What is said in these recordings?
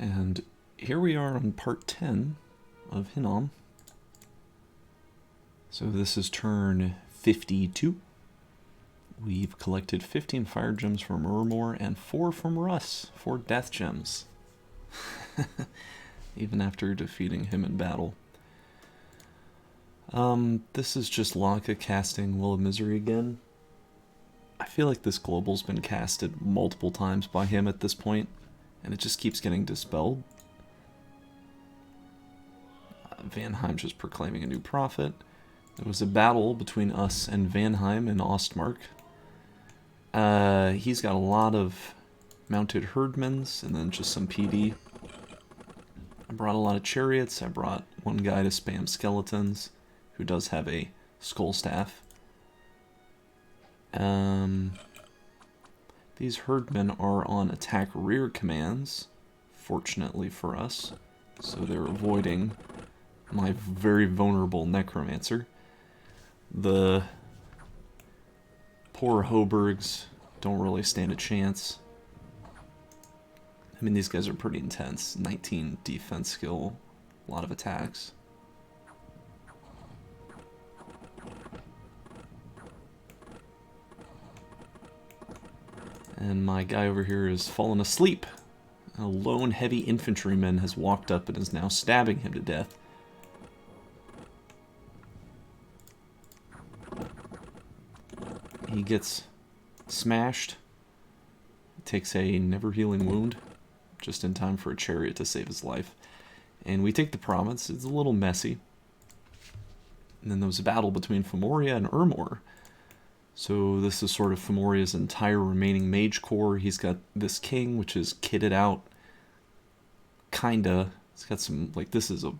And here we are on part 10 of Hinnom. So this is turn 52. We've collected 15 fire gems from Urmor and 4 from Russ, 4 death gems. Even after defeating him in battle. This is just Lanka casting Will of Misery again. I feel like this global's been casted multiple times by him at this point, and it just keeps getting dispelled. Vanheim's just proclaiming a new prophet. There was a battle between us and Vanheim in Ostmark. He's got a lot of mounted herdmans and then just some PD. I brought a lot of chariots. I brought one guy to spam skeletons who does have a skull staff. These herdmen are on attack rear commands, fortunately for us, so they're avoiding my very vulnerable necromancer. The poor Hobergs don't really stand a chance. I mean, these guys are pretty intense. 19 defense skill, a lot of attacks. And my guy over here has fallen asleep. A lone heavy infantryman has walked up and is now stabbing him to death. He gets smashed. Takes a never-healing wound, just in time for a chariot to save his life. And we take the province. It's a little messy. And then there was a battle between Femoria and Urmor. So this is sort of Femoria's entire remaining mage core. He's got this king, which is kitted out. Kinda. It's got some, like, this is a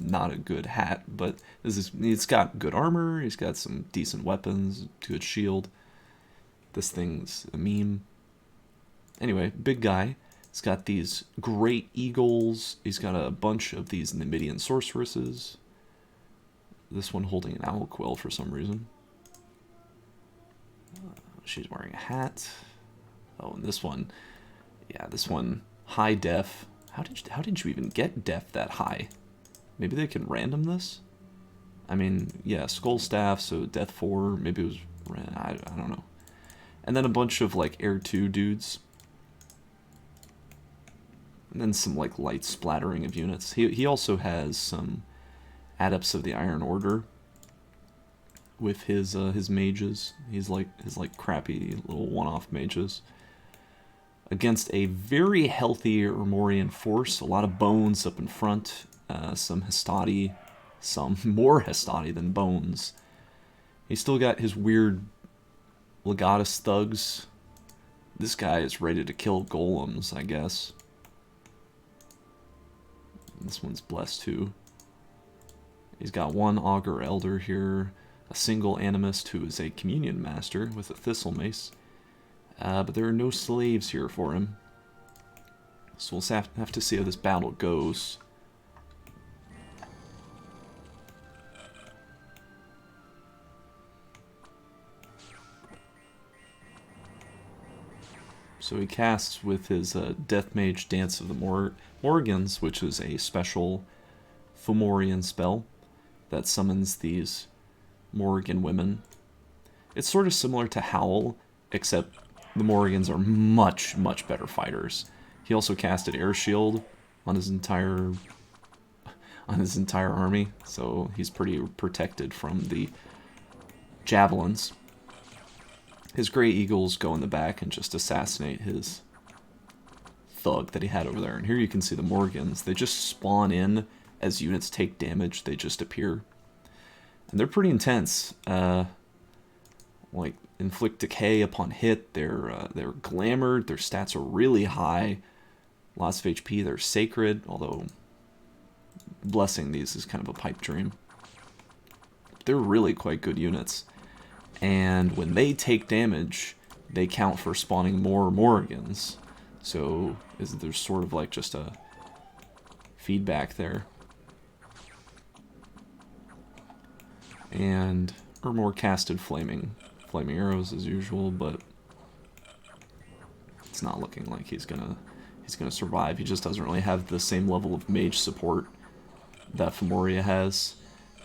not a good hat, but it's got good armor. He's got some decent weapons, good shield. This thing's a meme. Anyway, big guy. He's got these great eagles. He's got a bunch of these Numidian sorceresses. This one holding an owl quill for some reason. She's wearing a hat. Oh, and this one, yeah, this one, high def. How did you even get def that high? Maybe they can random this? I mean, yeah, skull staff, so death 4, maybe it was, I don't know. And then a bunch of, like, Air 2 dudes. And then some, like, light splattering of units. He also has some adepts of the Iron Order with his mages. He's like his crappy little one-off mages against a very healthy Urmorian force. A lot of bones up in front, some Hastati, some more Hastati than bones. He's still got his weird Legatus thugs. This guy is ready to kill golems, I guess. This one's blessed too. He's got one Augur Elder here, a single Animist who is a Communion Master with a Thistle Mace. But there are no slaves here for him. So we'll have to see how this battle goes. So he casts with his Death Mage Dance of the Morgans, which is a special Fomorian spell that summons these Morrigan women. It's sort of similar to Howl, except the Morrigans are much, much better fighters. He also casted Air Shield on his entire army, so he's pretty protected from the javelins. His Grey Eagles go in the back and just assassinate his thug that he had over there. And here you can see the Morgans. They just spawn in as units take damage. They just appear. And they're pretty intense. Like, inflict decay upon hit. They're glamored. Their stats are really high. Lots of HP. They're sacred, although blessing these is kind of a pipe dream. They're really quite good units. And when they take damage, they count for spawning more Morrigans. So there's sort of like just a feedback there. And Urmor casted flaming arrows as usual, but it's not looking like he's gonna he's going to survive. He just doesn't really have the same level of mage support that Femoria has.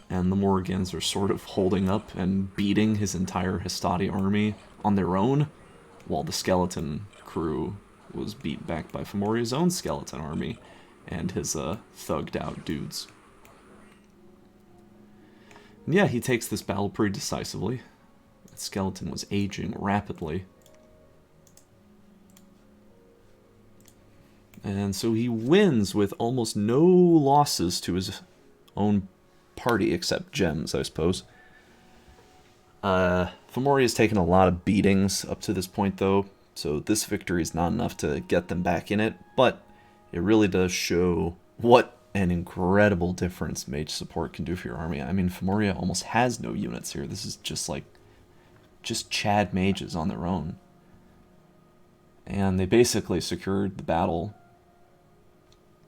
And the Morrigans are sort of holding up and beating his entire Hastati army on their own, while the skeleton crew was beat back by Femoria's own skeleton army and his thugged out dudes. And yeah, he takes this battle pretty decisively. The skeleton was aging rapidly. And so he wins with almost no losses to his own party, except gems, I suppose. Femoria's taken a lot of beatings up to this point, though, so this victory is not enough to get them back in it, but it really does show what an incredible difference mage support can do for your army. I mean, Femoria almost has no units here. This is just Chad mages on their own. And they basically secured the battle.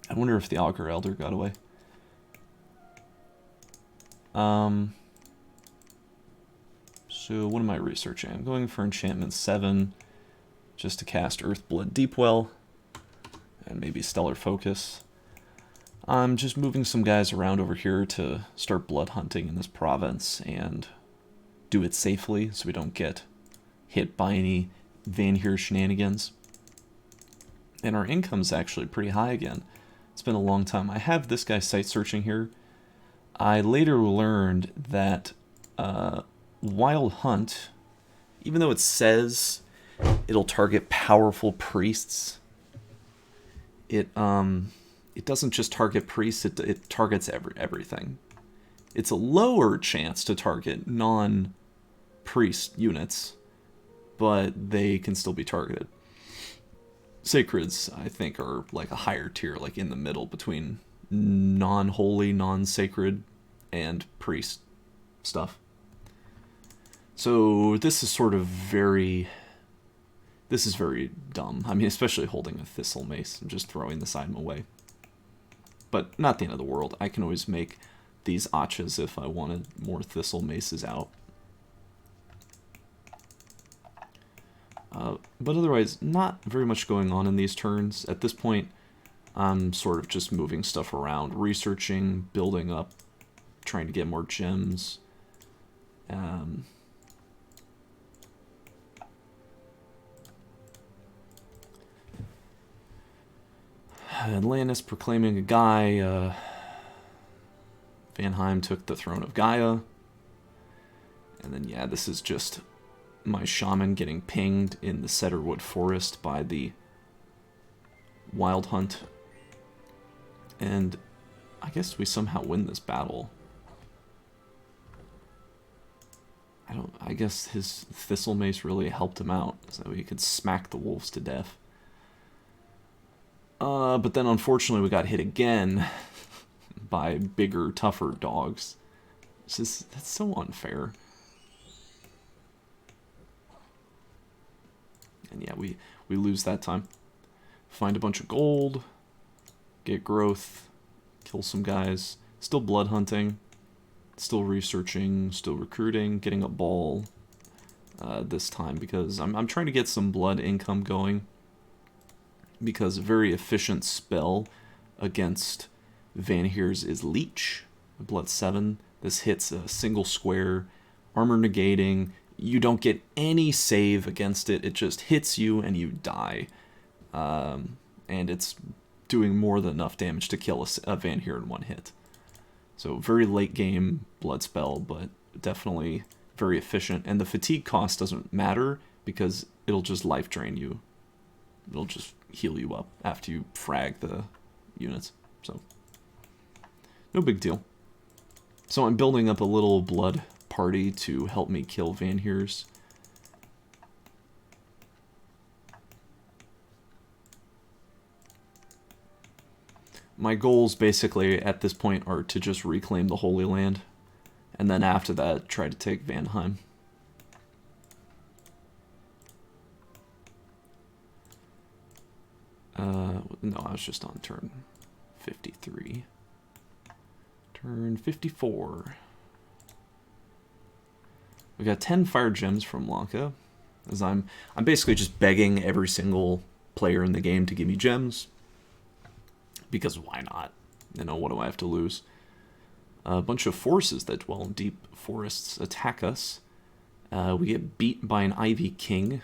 I wonder if the Augur Elder got away. So what am I researching? I'm going for enchantment 7, just to cast Earthblood Deepwell, and maybe Stellar Focus. I'm just moving some guys around over here to start blood hunting in this province and do it safely so we don't get hit by any Vanir shenanigans. And our income's actually pretty high again. It's been a long time. I have this guy site searching here. I later learned that Wild Hunt, even though it says it'll target powerful priests, it doesn't just target priests, it targets everything. It's a lower chance to target non-priest units, but they can still be targeted. Sacreds, I think, are like a higher tier, like in the middle between non-holy, non-sacred, and priest stuff. So this is sort of very dumb. I mean, especially holding a Thistle Mace and just throwing this item away. But not the end of the world. I can always make these Achas if I wanted more Thistle Maces out. But otherwise, not very much going on in these turns. At this point, I'm sort of just moving stuff around, researching, building up, trying to get more gems. Atlantis proclaiming a guy. Vanheim took the throne of Gaia. And then, yeah, this is just my shaman getting pinged in the Cedarwood Forest by the Wild Hunt. And I guess we somehow win this battle. I guess his Thistle Mace really helped him out, so he could smack the wolves to death. But then unfortunately we got hit again by bigger, tougher dogs. That's so unfair. And yeah, we lose that time. Find a bunch of gold, get growth, kill some guys. Still blood hunting, still researching, still recruiting, getting a ball this time because I'm trying to get some blood income going. Because a very efficient spell against Vanhirs is Leech, Blood 7. This hits a single square, armor negating. You don't get any save against it. It just hits you and you die. And it's doing more than enough damage to kill a Vanhir in one hit. So very late game blood spell, but definitely very efficient. And the fatigue cost doesn't matter because it'll just life drain you. It'll just heal you up after you frag the units. So, no big deal. So I'm building up a little blood party to help me kill Vanhirs. My goals basically at this point are to just reclaim the Holy Land, and then after that try to take Vanheim. No, I was just on turn 53. Turn 54. We got 10 fire gems from Lanka, as I'm basically just begging every single player in the game to give me gems. because why not? You know, what do I have to lose? A bunch of forces that dwell in deep forests attack us. We get beat by an Ivy King.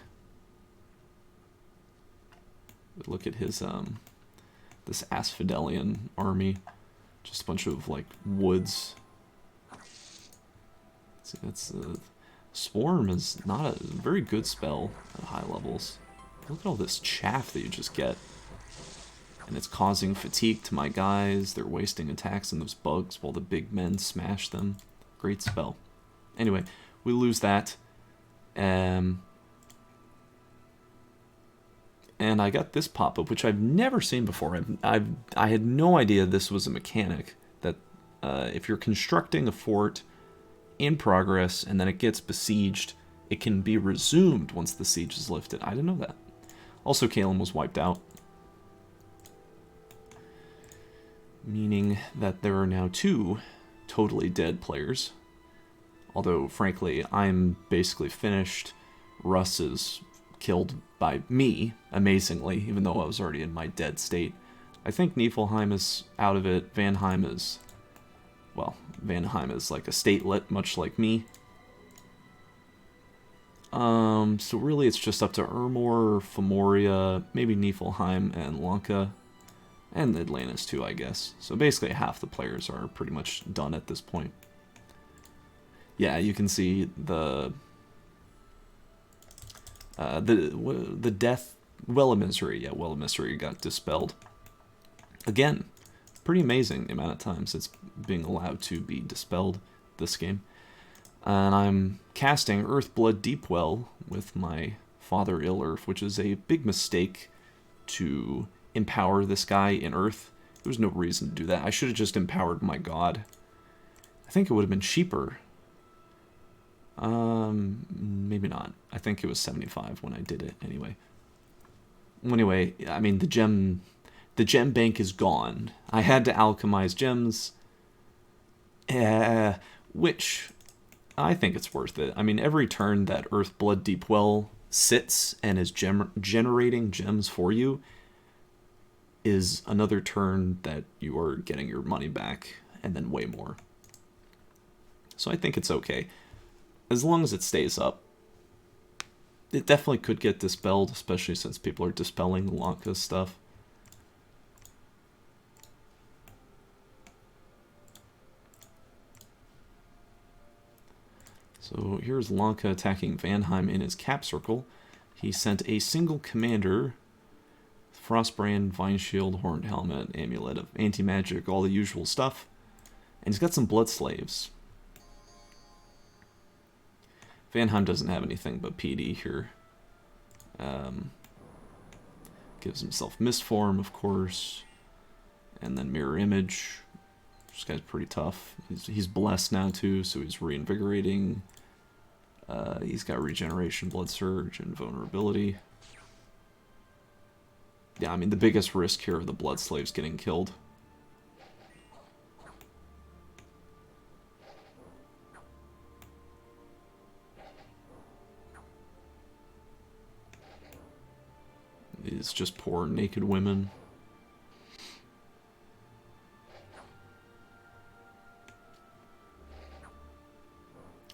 Look at his this Asphodelian army. Just a bunch of like woods. See, that's Swarm is not a very good spell at high levels. Look at all this chaff that you just get. And it's causing fatigue to my guys. They're wasting attacks on those bugs while the big men smash them. Great spell. Anyway, we lose that. And I got this pop-up, which I've never seen before. I had no idea this was a mechanic. That if you're constructing a fort in progress and then it gets besieged, it can be resumed once the siege is lifted. I didn't know that. Also, Kalem was wiped out. Meaning that there are now 2 totally dead players. Although, frankly, I'm basically finished. Russ is killed by me, amazingly, even though I was already in my dead state. I think Niflheim is out of it. Vanheim is... well, Vanheim is like a statelet, much like me. So really it's just up to Ermor, Femoria, maybe Niflheim, and Lanka. And Atlantis too, I guess. So basically half the players are pretty much done at this point. Yeah, you can see the death... Well of Misery. Yeah, Well of Misery got dispelled. Again, pretty amazing the amount of times it's being allowed to be dispelled this game. And I'm casting Earthblood Deepwell with my Father Illerf, which is a big mistake to empower this guy in Earth. There was no reason to do that. I should have just empowered my god. I think it would have been cheaper. Maybe not. I think it was 75 when I did it anyway. Anyway, I mean, the gem bank is gone. I had to alchemize gems, which I think it's worth it. I mean, every turn that Earthblood Deepwell sits and is generating gems for you is another turn that you are getting your money back, and then way more. So I think it's okay. As long as it stays up. It definitely could get dispelled, especially since people are dispelling Lanka's stuff. So here's Lanka attacking Vanheim in his cap circle. He sent a single commander, Frostbrand, Vine Shield, Horned Helmet, Amulet of Anti-Magic, all the usual stuff. And he's got some Blood Slaves. Vanheim doesn't have anything but PD here. Gives himself Mistform, of course. And then Mirror Image. This guy's pretty tough. He's blessed now too, so he's reinvigorating. He's got Regeneration, Blood Surge, and Vulnerability. Yeah, I mean, the biggest risk here of the Blood Slaves getting killed. Is just poor naked women.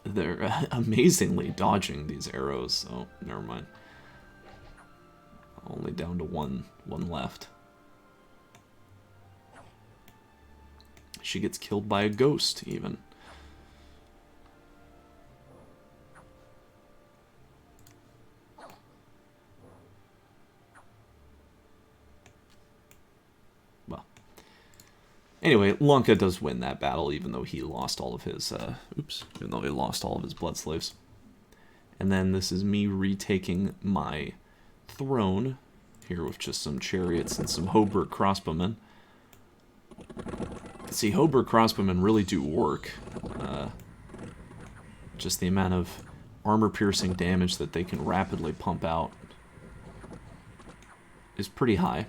They're amazingly dodging these arrows. Oh, never mind. Only down to one left. She gets killed by a ghost, even. Anyway, Lanka does win that battle, even though he lost all of his, even though he lost all of his blood slaves. And then this is me retaking my throne, here with just some chariots and some Hoberg crossbowmen. See, Hoberg crossbowmen really do work. Just the amount of armor-piercing damage that they can rapidly pump out is pretty high.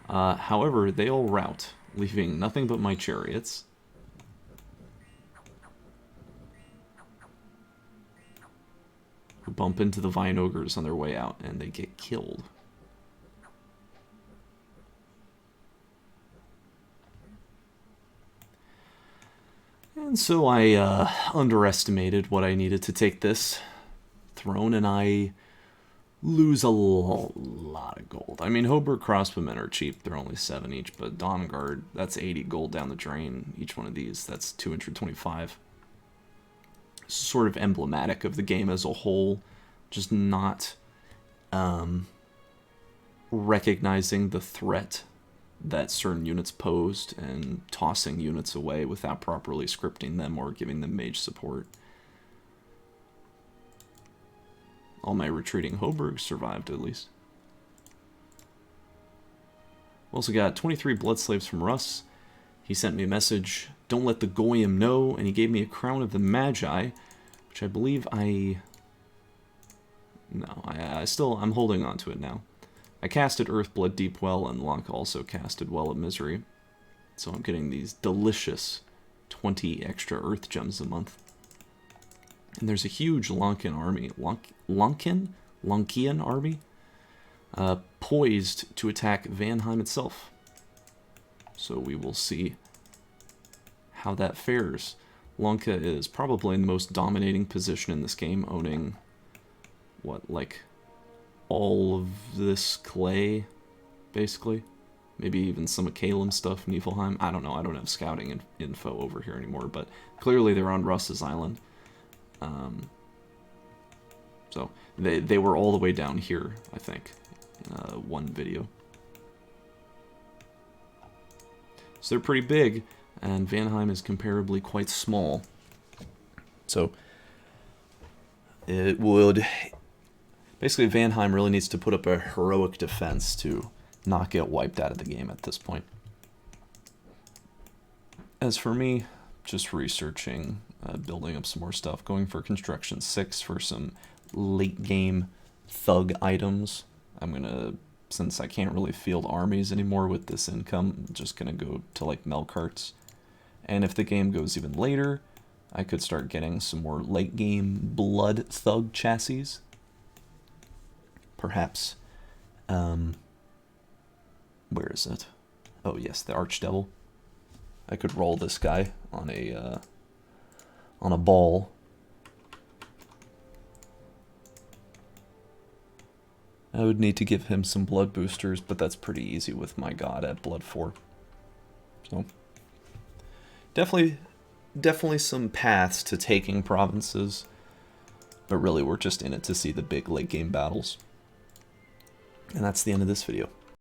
However, they all rout, leaving nothing but my chariots. Who bump into the Vine Ogres on their way out, and they get killed. And so I underestimated what I needed to take this throne, and I lose a lot of gold. I mean, Hoberg crossbowmen are cheap. They're only 7 each, but Dawnguard, that's 80 gold down the drain. Each one of these, that's 225. Sort of emblematic of the game as a whole, just not recognizing the threat that certain units posed and tossing units away without properly scripting them or giving them mage support. All my retreating Hobergs survived, at least. We also got 23 blood slaves from Russ. He sent me a message, don't let the Goyim know, and he gave me a crown of the Magi, which I believe I'm holding on to it now. I casted Earthblood Deepwell, and Lanka also casted Well of Misery. So I'm getting these delicious 20 extra Earth Gems a month. And there's a huge Lankan army, Lankian army, poised to attack Vanheim itself. So we will see how that fares. Lanka is probably in the most dominating position in this game, owning, what, like, all of this clay, basically? Maybe even some of Kalem stuff, Niflheim. I don't know, I don't have scouting info over here anymore, but clearly they're on Russ's island. So they were all the way down here, I think, in one video. So they're pretty big, and Vanheim is comparably quite small. So it would... Basically, Vanheim really needs to put up a heroic defense to not get wiped out of the game at this point. As for me, just researching, building up some more stuff, going for construction 6 for some late game thug items. I'm gonna, since I can't really field armies anymore with this income, I'm just gonna go to like Melkarts. And if the game goes even later, I could start getting some more late game blood thug chassis. Perhaps, where is it? Oh yes, the Archdevil. I could roll this guy on a ball. I would need to give him some blood boosters, but that's pretty easy with my god at blood 4. So, definitely some paths to taking provinces, but really we're just in it to see the big late game battles. And that's the end of this video.